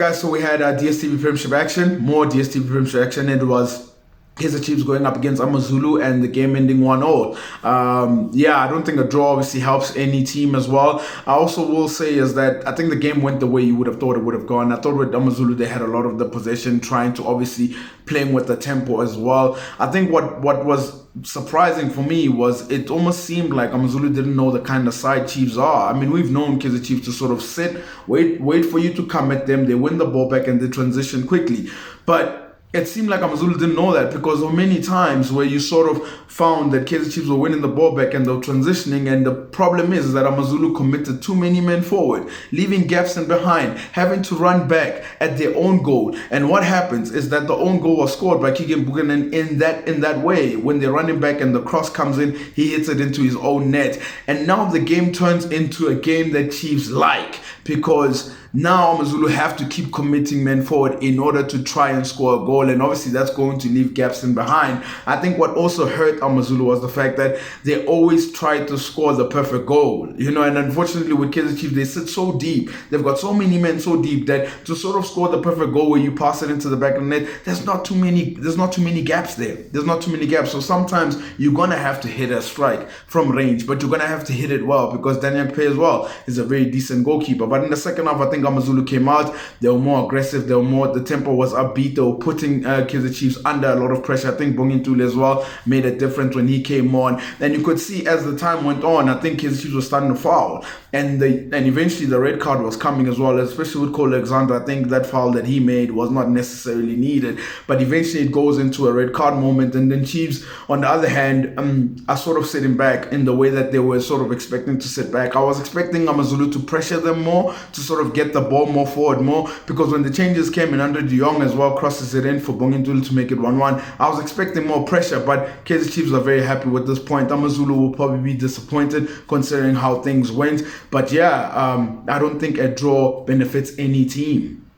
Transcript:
Guys, so we had DSTV Premiership action, more DSTV Premiership action. It was Kaizer Chiefs going up against AmaZulu and the game ending 1-0. Yeah, I don't think a draw obviously helps any team as well. I also will say is that I think the game went the way you would have thought it would have gone. I thought with AmaZulu they had a lot of the possession, trying to obviously playing with the tempo as well. I think what was surprising for me was it almost seemed like AmaZulu didn't know the kind of side Chiefs are. I mean, we've known Kaizer Chiefs to sort of sit, wait for you to come at them, they win the ball back and they transition quickly. But it seemed like AmaZulu didn't know that, because there were many times where you sort of found that Kaizer Chiefs were winning the ball back and they were transitioning, and the problem is that AmaZulu committed too many men forward, leaving gaps in behind, having to run back at their own goal. And what happens is that the own goal was scored by Keegan Buchanan in that way. When they're running back and the cross comes in, he hits it into his own net. And now the game turns into a game that Chiefs like, because now AmaZulu have to keep committing men forward in order to try and score a goal, and obviously that's going to leave gaps in behind. I think what also hurt AmaZulu was the fact that they always tried to score the perfect goal, and unfortunately with Kaizer Chiefs, they sit so deep, they've got so many men so deep that to sort of score the perfect goal where you pass it into the back of the net, there's not too many gaps there. There's not too many gaps. So sometimes you're gonna have to hit a strike from range, but you're gonna have to hit it well, because Daniel Pay as well is a very decent goalkeeper. But in the second half, I think AmaZulu came out, they were more aggressive, the tempo was upbeat, they were putting Kaizer Chiefs under a lot of pressure. I think Bongintule as well made a difference when he came on, and you could see as the time went on, I think Kaizer Chiefs was starting to foul, and eventually the red card was coming as well, especially with Cole Alexander. I think that foul that he made was not necessarily needed, but eventually it goes into a red card moment. And then Chiefs, on the other hand, are sort of sitting back in the way that they were sort of expecting to sit back. I was expecting AmaZulu to pressure them more, to sort of get the ball more forward more, because when the changes came in, Andre de Jong as well crosses it in for Bongintule to make it 1-1. I was expecting more pressure, but Kaizer Chiefs are very happy with this point. AmaZulu will probably be disappointed considering how things went, but yeah, I don't think a draw benefits any team.